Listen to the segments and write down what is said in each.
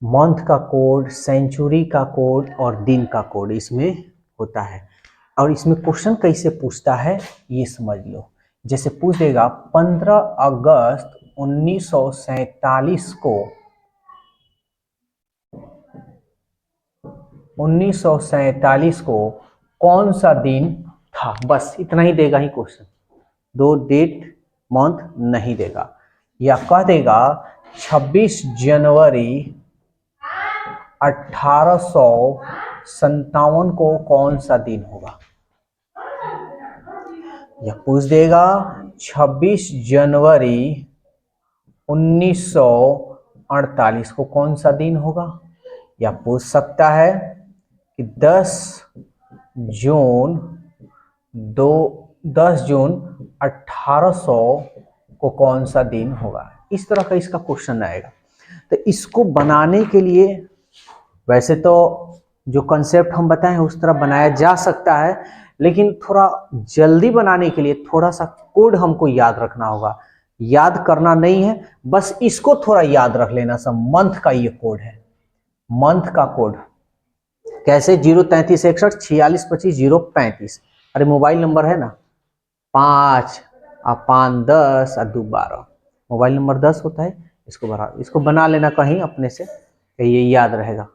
Month का code, century का code और दिन का कोड इसमें होता है। और इसमें क्वेश्चन कैसे पूछता है ये समझ लो। जैसे पूछ देगा 15 अगस्त 1947 को 1947 को कौन सा दिन था, बस इतना ही देगा ही क्वेश्चन, दो डेट मंथ नहीं देगा। या कह देगा 26 जनवरी 1857 को कौन सा दिन होगा। या पूछ देगा 26 जनवरी 1948 को कौन सा दिन होगा। या पूछ सकता है कि 10 जून 1800 को कौन सा दिन होगा। इस तरह का इसका क्वेश्चन आएगा। तो इसको बनाने के लिए वैसे तो जो कंसेप्ट हम बताएं उस तरह बनाया जा सकता है, लेकिन थोड़ा जल्दी बनाने के लिए थोड़ा सा कोड हमको याद रखना होगा। याद करना नहीं है, बस इसको थोड़ा याद रख लेना। सब मंथ का ये कोड है, मंथ का कोड कैसे 033614625 अरे मोबाइल नंबर है ना 5 और 5 10 और 2 12, मोबाइल नंबर 10 होता है। इसको बना लेना कहीं अपने से, ये याद रहेगा।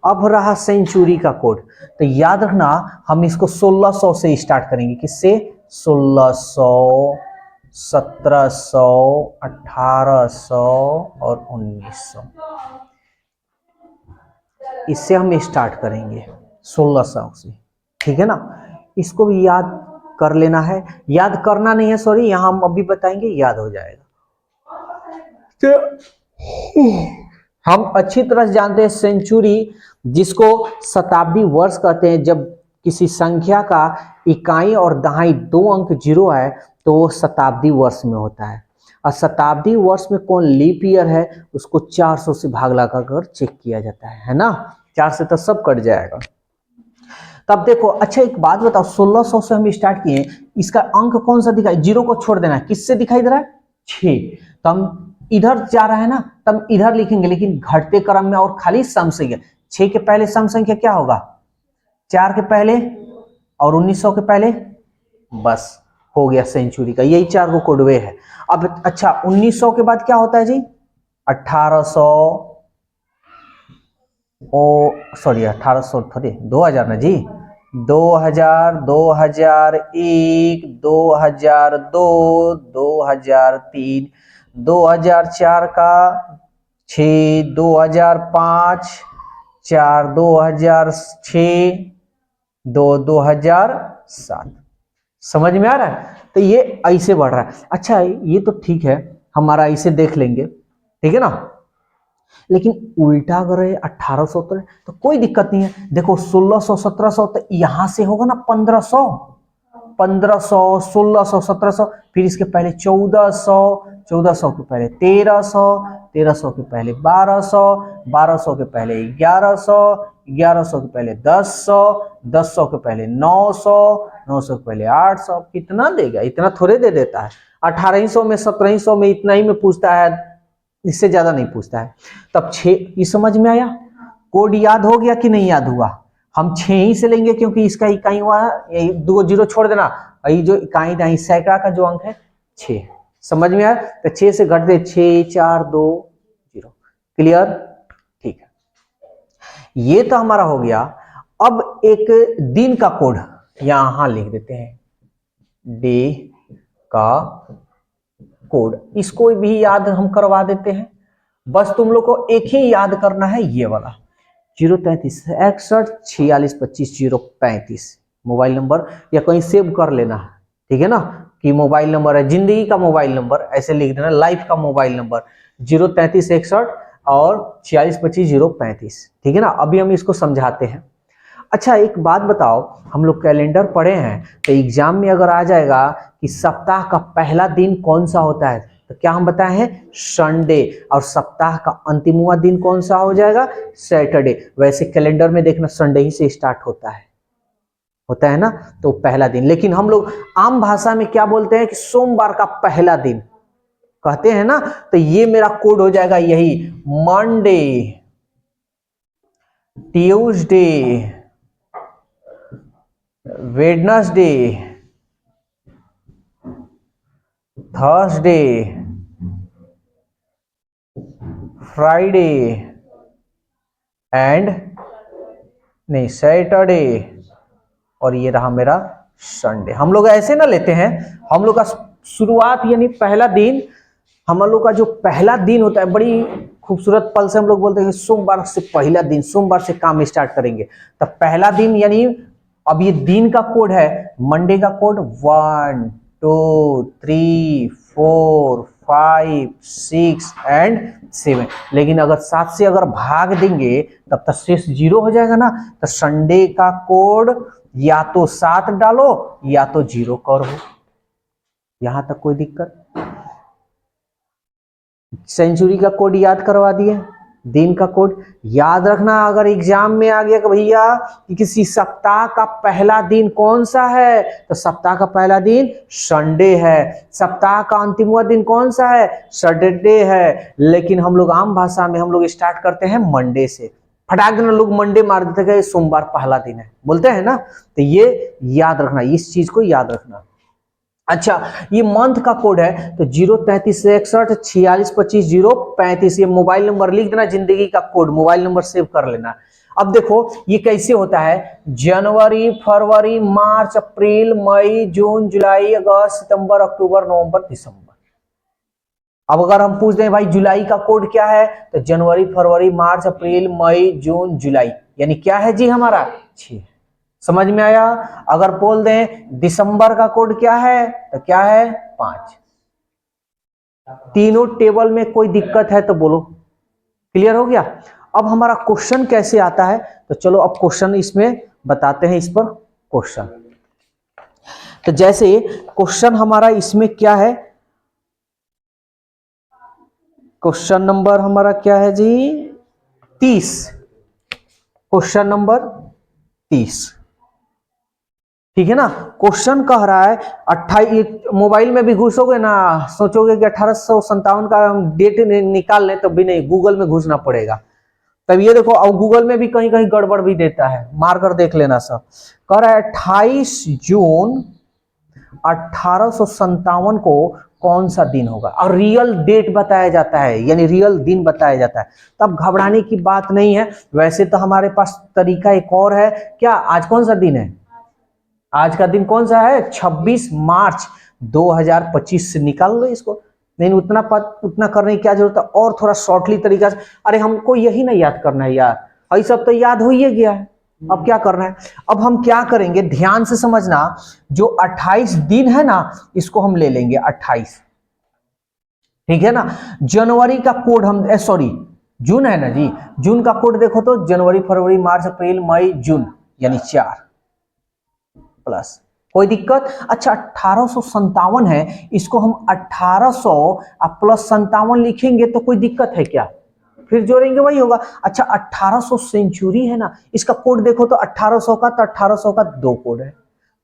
अब रहा सेंचुरी का कोड, तो याद रखना हम इसको 1600 से स्टार्ट करेंगे। किससे? 1600, 1700, 1800 और 1900, इससे हम स्टार्ट करेंगे 1600 से, ठीक है ना। इसको भी याद कर लेना है, याद करना नहीं है सॉरी, यहां हम अभी बताएंगे, याद हो जाएगा। तो हम अच्छी तरह से जानते हैं सेंचुरी, जिसको शताब्दी वर्ष कहते हैं। जब किसी संख्या का इकाई और दहाई 2 अंक 0 है तो वो शताब्दी वर्ष में होता है। और शताब्दी वर्ष में कौन लीप ईयर है उसको 400 से भाग लगाकर चेक किया जाता है ना। 4 से तो सब कट जाएगा। तब देखो, अच्छा एक बात बताओ, 1600 से हम स्टार्ट किए, इसका अंक कौन सा दिखाई, 0 को छोड़ देना है, किससे दिखाई दे रहा है? 6। तो हम इधर जा रहा है ना, तब इधर लिखेंगे, लेकिन घटते क्रम में और खाली सम संख्या। 6 के पहले सम संख्या क्या होगा? 4 के पहले और 1900 के पहले, बस हो गया सेंचुरी का। यही 4 को कोडवे है। अब अच्छा 1900 के बाद क्या होता है जी? 1800, ओ सॉरी 1800 थोड़ी, 2000 ना जी, 2000, 2001, 2002, 2003, 2004 का 6, 2005 4, 2006 2, 2007। समझ में आ रहा है? तो ये ऐसे बढ़ रहा है। अच्छा ये तो ठीक है, हमारा ऐसे देख लेंगे, ठीक है ना। लेकिन उल्टा अगर 1800 तो कोई दिक्कत नहीं है। देखो 1600 1700 तो यहां से होगा ना 1500, 1500 1600 1700, फिर इसके पहले 1400, 1400 के पहले 1300, 1300 के पहले 1200, 1200 के पहले 1100, 1100 के पहले 1000, 1000 के पहले 900, 900 के पहले 800। कितना देगा? इतना थोड़े दे देता है। 1800 में 1700 में इतना ही में पूछता है, इससे ज्यादा नहीं पूछता है। तब 6, ये समझ में आया? कोड याद हो गया कि नहीं याद हुआ? हम 6 ही से लेंगे क्योंकि इसका इकाई हुआ, 2 0 छोड़ देना, ये जो इकाई दाई सैकड़ा का जो अंक है 6। समझ में आया? तो 6 से घट दे, 6 4 2 0। क्लियर? ठीक है, ये तो हमारा हो गया। अब एक दिन का कोड यहां लिख देते हैं, डे का कोड, इसको भी याद हम करवा देते हैं। बस तुम लोग को एक ही याद करना है, ये वाला 033614625 मोबाइल नंबर, या कहीं सेव कर लेना है, ठीक है ना, कि मोबाइल नंबर है, जिंदगी का मोबाइल नंबर ऐसे लिख देना, लाइफ का मोबाइल नंबर 03361 और 4625 ठीक है ना। अभी हम इसको समझाते हैं। अच्छा एक बात बताओ, हम लोग कैलेंडर पढ़े हैं, तो एग्जाम में अगर आ जाएगा कि सप्ताह का पहला दिन कौन सा होता है, तो क्या हम बताए हैं? संडे। और सप्ताह का अंतिमवा दिन कौन सा हो जाएगा? सैटरडे। वैसे कैलेंडर में देखना संडे ही से स्टार्ट होता है ना, तो पहला दिन। लेकिन हम लोग आम भाषा में क्या बोलते हैं कि सोमवार का पहला दिन कहते हैं ना, तो ये मेरा कोड हो जाएगा यही Monday. Tuesday, Wednesday, Thursday, Friday and नहीं सैटरडे, और ये रहा मेरा संडे। हम लोग ऐसे ना लेते हैं, हम लोग का शुरुआत यानी पहला दिन, हम लोग का जो पहला दिन होता है बड़ी खूबसूरत पल से हम लोग बोलते हैं कि सोमवार से पहला दिन, सोमवार से काम स्टार्ट करेंगे। तो पहला दिन यानी अब ये दिन का कोड है, मंडे का कोड 1 2 3 4 5 6 एंड 7। लेकिन अगर 7 से अगर भाग देंगे तब तक शेष 0 हो जाएगा ना। तो संडे का कोड या तो 7 डालो या तो 0 करो। यहां तक कोई दिक्कत? सेंचुरी का कोड याद करवा दिए, दिन का कोड याद रखना। अगर एग्जाम में आ गया कि भैया कि किसी सप्ताह का पहला दिन कौन सा है, तो सप्ताह का पहला दिन संडे है। सप्ताह का अंतिमवा दिन कौन सा है? सैटरडे है। लेकिन हम लोग आम भाषा में हम लोग स्टार्ट करते हैं मंडे से। फटाक देना लोग मंडे मार देते हैं, सोमवार पहला दिन है बोलते हैं ना। तो ये याद रखना, इस चीज को याद रखना। अच्छा, ये मंथ का कोड है तो 033614625 035। ये मोबाइल नंबर लिख देना, जिंदगी का कोड मोबाइल नंबर सेव कर लेना। अब देखो ये कैसे होता है, जनवरी, फरवरी, मार्च, अप्रैल, मई, जून, जुलाई, अगस्त, सितंबर, अक्टूबर, नवंबर, दिसंबर। अब अगर हम पूछ दें भाई जुलाई का कोड क्या है, तो जनवरी, फरवरी, मार्च, अप्रैल, मई, जून, जुलाई, यानी क्या है जी हमारा 6। समझ में आया? अगर बोल दें दिसंबर का कोड क्या है, तो क्या है 5। तीनों टेबल में कोई दिक्कत है तो बोलो। क्लियर हो गया? अब हमारा क्वेश्चन कैसे आता है, तो चलो अब क्वेश्चन इसमें बताते हैं। इस पर क्वेश्चन, तो जैसे क्वेश्चन हमारा इसमें क्या है, क्वेश्चन नंबर हमारा क्या है जी 30। क्वेश्चन नंबर 30, ठीक है ना। क्वेश्चन कह रहा है 28, मोबाइल में भी घुसोगे ना सोचोगे कि 1857 का हम डेट निकाल लें, तब भी नहीं, गूगल में घुसना पड़ेगा। तब ये देखो, और गूगल में भी कहीं कहीं गड़बड़ भी देता है, मार कर देख लेना सब। कह रहा है 28 जून 1857 को कौन सा दिन होगा, और रियल डेट बताया जाता है, यानी रियल दिन बताया जाता है। तब घबराने की बात नहीं है। वैसे तो हमारे पास तरीका एक और है। क्या आज कौन सा दिन है? आज का दिन कौन सा है? 26 मार्च 2025 से निकाल लो इसको। नहीं उतना करने की क्या जरूरत है, और थोड़ा शॉर्टली तरीका से। अरे हमको यही ना याद करना है यार, ये सब तो याद हो ही गया है। अब क्या करना है, अब हम क्या करेंगे, ध्यान से समझना। जो 28 दिन है ना, इसको हम ले लेंगे 28, ठीक है ना। जनवरी का कोड हम सॉरी जून है ना जी, जून का कोड देखो तो जनवरी, फरवरी, मार्च, अप्रैल, मई, जून, यानी 4 प्लस। कोई दिक्कत? अच्छा 1857 है, इसको हम 1800 प्लस 57 लिखेंगे तो कोई दिक्कत है क्या? फिर जोड़ेंगे वही होगा। अच्छा 1800 सेंचुरी है ना, इसका कोड देखो तो 1800 का, तो 1800 का 2 कोड है,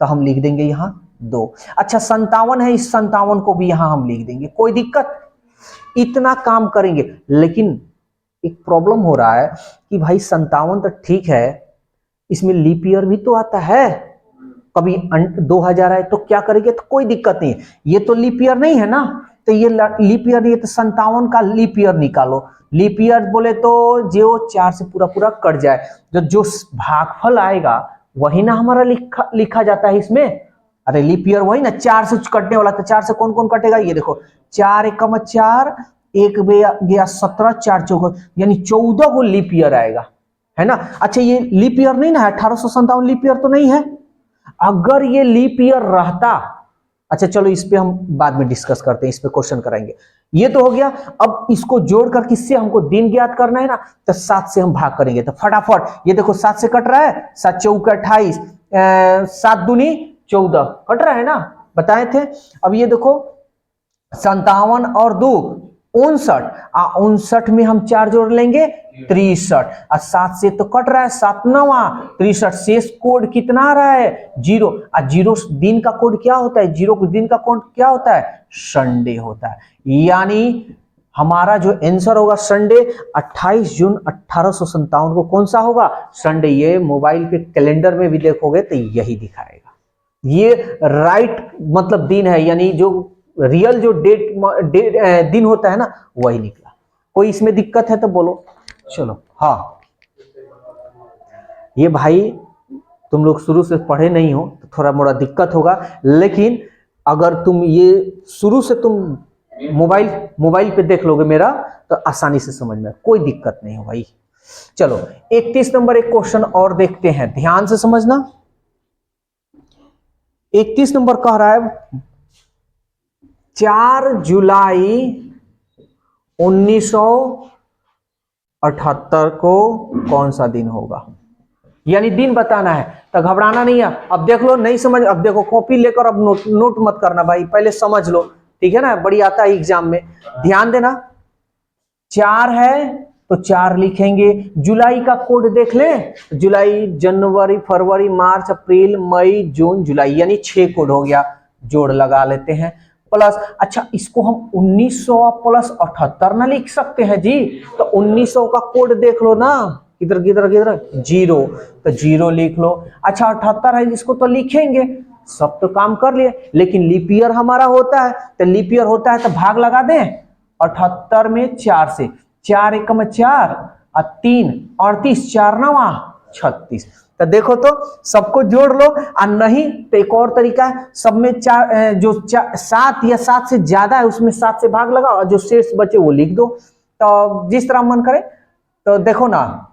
तो हम लिख देंगे यहां 2। अच्छा 57 है, इस 57 को भी यहां हम लिख देंगे, कोई दिक्कत? इतना काम करेंगे। लेकिन एक प्रॉब्लम हो रहा है कि भाई 57 तो ठीक है, इसमें लीप ईयर भी तो आता है, कभी 2000 आए तो क्या करेंगे, तो कोई दिक्कत नहीं है। ये तो लीप ईयर नहीं है ना, तो ये लीप ईयर नहीं है, तो 57 का लीप ईयर निकालो। लीप ईयर बोले तो जो 4 से पूरा पूरा कट जाए, जो भागफल आएगा वही ना हमारा लिखा जाता है इसमें। अरे लीप ईयर वही ना 4 से कटने वाला, तो 4 से कौन कौन कटेगा, ये देखो 4 एकम 4, 1 गया 17, 4 चौक, यानी 14 को लीप ईयर आएगा, है ना। अच्छा ये लीप ईयर नहीं ना, 1857 लीप ईयर तो नहीं है। अगर ये लीप ईयर रहता, अच्छा चलो इस पे हम बाद में डिस्कस करते हैं, इस पे क्वेश्चन कराएंगे। ये तो हो गया। अब इसको जोड़कर किससे हमको दिन ज्ञात करना है ना, तो 7 से हम भाग करेंगे। तो फटाफट ये देखो 7 से कट रहा है, 7 चौक 28, 7 दूनी 14 कट रहा है ना, बताए थे। अब ये देखो 57 और 2 59, 59 में हम 4 जोड़ लेंगे 63, और 7 से तो कट रहा है 7 9 63, शेष कोड कितना आ रहा है 0। और 0 दिन का कोड क्या होता है, 0 दिन का कोड क्या होता है, संडे होता है। यानी हमारा जो आंसर होगा संडे 28 जून 1857 को कौन सा होगा? संडे। ये मोबाइल पे कैलेंडर में भी देखोगे तो यही दिखाएगा। ये राइट मतलब दिन है, यानी जो रियल जो दिन होता है ना वही निकला। कोई इसमें दिक्कत है तो बोलो। चलो हाँ, ये भाई तुम लोग शुरू से पढ़े नहीं हो तो थोड़ा मोड़ा दिक्कत होगा, लेकिन अगर तुम ये शुरू से तुम मोबाइल पे देख लोगे मेरा तो आसानी से समझ में, कोई दिक्कत नहीं हो भाई। चलो 31 नंबर एक क्वेश्चन और देखते हैं, ध्यान से समझना। 31 नंबर कह रहा है 4 जुलाई 1978 को कौन सा दिन होगा, यानी दिन बताना है। तो घबराना नहीं है। अब देख लो, नहीं समझ, अब देखो कॉपी लेकर अब नोट मत करना भाई, पहले समझ लो, ठीक है ना, बड़ी आता है एग्जाम में। ध्यान देना, 4 है तो 4 लिखेंगे। जुलाई का कोड देख ले, जुलाई, जनवरी, फरवरी, मार्च, अप्रैल, मई, जून, जुलाई, यानी 6 कोड हो गया। जोड़ लगा लेते हैं प्लस। अच्छा, इसको हम 1900 प्लस 78 ना लिख सकते हैं जी? तो 1900 का कोड देख लो ना, किधर किधर किधर, 0, तो 0 लिख लो। अच्छा 78 है, इसको तो लिखेंगे, सब तो काम कर लिए, लेकिन लीप ईयर हमारा होता है, तो लीप ईयर होता है तो भाग लगा दें 78 में 4 से, 4 एकम 4 और 3 38, 4 9 36। तो देखो तो सबको जोड़ लो, और नहीं तो एक और तरीका है, सब में 4 जो 7 या 7 से ज्यादा है उसमें 7 से भाग लगाओ, और जो शेष बचे वो लिख दो। तो जिस तरह मन करे। तो देखो ना,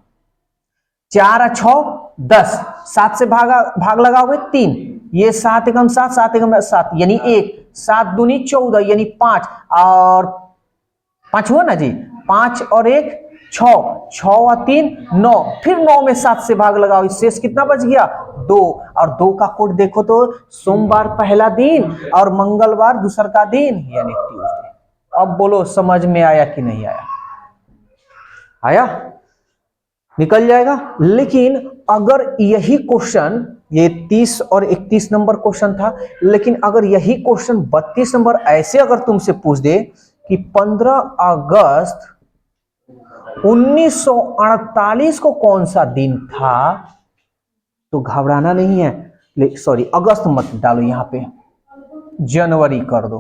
4 और 6 10, 7 से भाग लगाओगे 3, ये 7 एकम 7, 7 एकम 7 यानी 1, 7 दूनी 14 यानी 5, और 5 हुआ ना जी, 5 और 1 6, 6 और 3 9, फिर 9 में 7 से भाग लगाओ, शेष कितना बच गया 2, और 2 का कोड देखो तो सोमवार पहला दिन और मंगलवार दूसर का दिन यानी ट्यूसडे। अब बोलो समझ में आया कि नहीं आया? आया, निकल जाएगा। लेकिन अगर यही क्वेश्चन, ये 30 और 31 नंबर क्वेश्चन था, लेकिन अगर यही क्वेश्चन 32 नंबर ऐसे अगर तुमसे पूछ दे कि 15 अगस्त 1948 को कौन सा दिन था, तो घबराना नहीं है। सॉरी, अगस्त मत डालो, यहां पे जनवरी कर दो,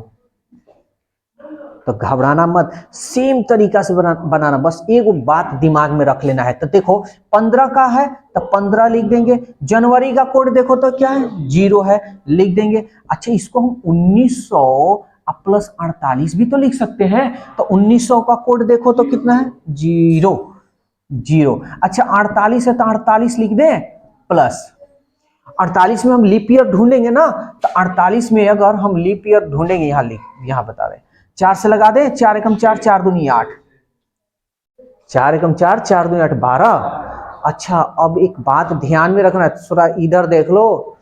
तो घबराना मत, सेम तरीका से बनाना। बस एक बात दिमाग में रख लेना है। तो देखो 15 का है तो 15 लिख देंगे, जनवरी का कोड देखो तो क्या है 0 है, लिख देंगे। अच्छा, इसको हम 1900 प्लस 48 भी तो लिख सकते हैं, तो 1900 का कोड देखो तो कितना है 0 0। अच्छा 48 है तो 48 लिख दें प्लस 48 में हम लीप ईयर ढूंढेंगे ना, तो 48 में अगर हम लीप ईयर ढूंढेंगे, यहां बता रहे 4 से लगा दे, 4 एकम 4, 4 दूनी 8, 4 एकम 4, 4 दूनी 8 12। अच्छा, अब एक बात ध्यान में रखना है, थोड़ा इधर देख लो,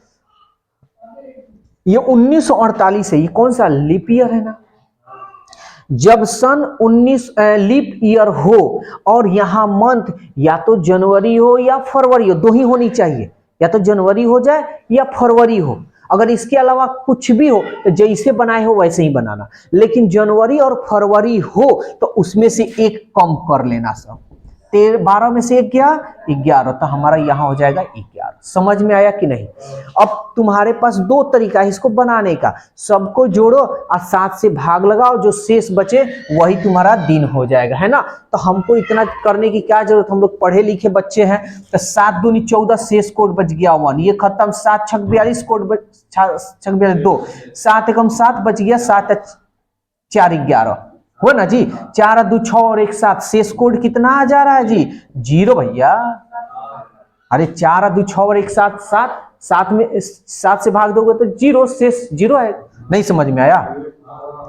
ये 1948 है, ये कौन सा लीप ईयर है ना। जब सन 19 लीप ईयर हो और यहां मंथ या तो जनवरी हो या फरवरी हो, दो ही होनी चाहिए, या तो जनवरी हो जाए या फरवरी हो। अगर इसके अलावा कुछ भी हो तो जैसे बनाए हो वैसे ही बनाना, लेकिन जनवरी और फरवरी हो तो उसमें से एक कम कर लेना। सब 12 में से 1 गया 11, तो हमारा यहां हो जाएगा 11। समझ में आया कि नहीं? अब तुम्हारे पास 2 तरीका है इसको बनाने का, सबको जोड़ो और 7 से भाग लगाओ, जो शेष बचे वही तुम्हारा दिन हो जाएगा, है ना। तो हमको इतना करने की क्या जरूरत, हम लोग पढ़े लिखे बच्चे हैं। तो 7 दूनी 14, शेष कोड बच गया 1, ये खत्म। 7 छक 42 कोड 6 42 2, 7 एकम 7 बच गया, 7 4 11 हो ना जी। 4 2 6 और 1 7, शेष कोड कितना आ जा रहा है जी 0 भैया। अरे 4 2 6 और 1 7 7, 7 में 7 से भाग दोगे तो 0, शेष 0 है। नहीं समझ में आया?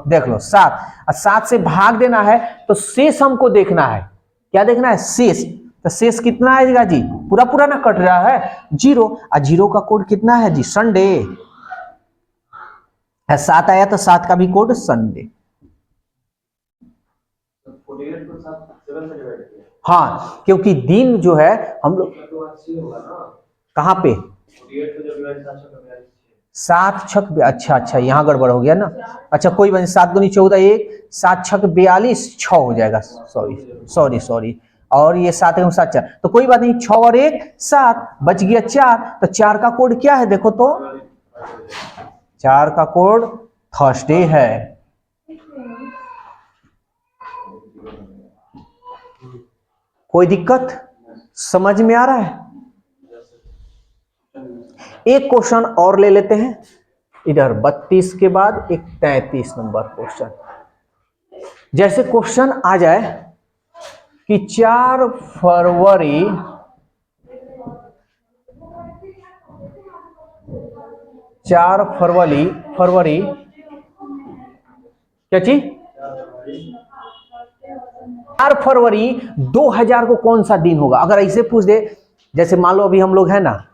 देख लो 7 और 7 से भाग देना है तो शेष हमको देखना है। क्या देखना है? शेष। तो शेष कितना आएगा जी? पूरा पूरा ना कट रहा है 0, और 0 का कोड कितना है जी? संडे है। 7 आया तो 7 का भी कोड संडे। हाँ, क्योंकि दिन जो है हम लोग कहाँ पे 7 छक, अच्छा यहाँ गड़बड़ हो गया ना। अच्छा कोई बात नहीं, 7 दूनी 14 1, 7 छक 42, 6 हो जाएगा, सॉरी। और ये 7 एवं 7 4, तो कोई बात नहीं, 6 और 1 7, बच गया 4। तो 4 का कोड क्या है देखो तो, 4 का कोड थर्सडे है। कोई दिक्कत समझ में आ रहा है? एक क्वेश्चन और ले लेते हैं इधर, 32 के बाद एक 33 नंबर क्वेश्चन। जैसे क्वेश्चन आ जाए कि 4 फरवरी 4 फरवरी क्या चीज, 4 फरवरी 2000 को कौन सा दिन होगा? अगर ऐसे पूछ दे, जैसे मान लो अभी हम लोग है ना,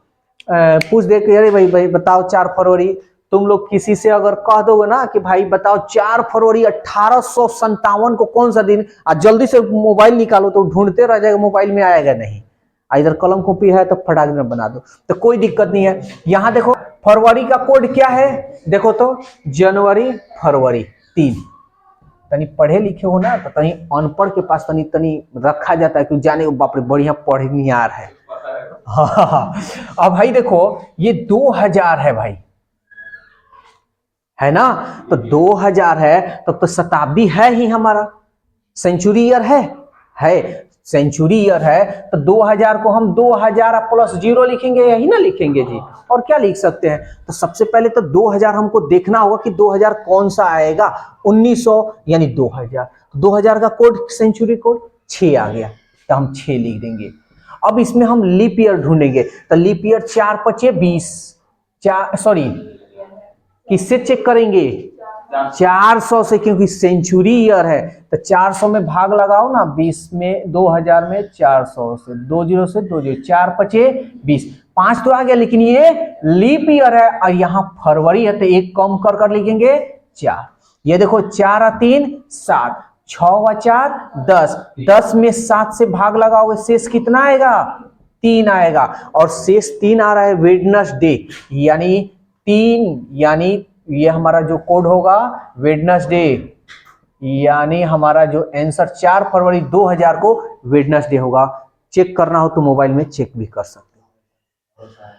पूछ दे कि अरे भाई बताओ 4 फरवरी, तुम लोग किसी से अगर कह दोगे ना कि भाई बताओ 4 फरवरी 1857 को कौन सा दिन, आज जल्दी से मोबाइल निकालो, तो ढूंढते रह जाएगा, मोबाइल में आएगा नहीं। इधर कलम कॉपी है तो फटाक में बना दो, तो कोई दिक्कत नहीं है। यहां देखो फरवरी का कोड क्या है, देखो तो जनवरी फरवरी 3। तनी पढ़े लिखे हो ना, तो तनी अनपढ़ के पास तनी रखा जाता है कि जाने बाप रे बढ़िया पढ़निहार है। अब भाई देखो ये 2000 है भाई, है ना, तो 2000 है तो शताब्दी है ही हमारा, सेंचुरी ईयर है सेंचुरी ईयर है, तो 2000 को हम 2000 प्लस 0 लिखेंगे, यही ना लिखेंगे जी, और क्या लिख सकते हैं? तो सबसे पहले तो 2000 हमको देखना होगा कि 2000 कौन सा आएगा, 1900 यानी 2000, 2000 का कोड सेंचुरी कोड 6 आ गया, तो हम 6 लिख देंगे। अब इसमें हम लीप ईयर ढूंढेंगे, तो लीप ईयर 4 5 20, किससे चेक करेंगे? 400 से, क्योंकि सेंचुरी ईयर है, तो 400 में भाग लगाओ ना, 20 में 2000 में 400 से 20 से 20, 4 5 20, 5 तो आ गया, लेकिन ये लीप ईयर है और यहाँ फरवरी है, तो एक कम कर लिखेंगे 4। ये देखो 4 और 3 7, 6 और 4 10, 10 में 7 से भाग लगाओगे, शेष कितना आएगा? 3 आएगा, और शेष 3 आ रहा है वेडनेसडे, यानी 3, यानी ये हमारा जो कोड होगा वेडनेसडे, यानी हमारा जो आंसर 4 फरवरी 2000 को वेडनेसडे होगा। चेक करना हो तो मोबाइल में चेक भी कर सकते हो।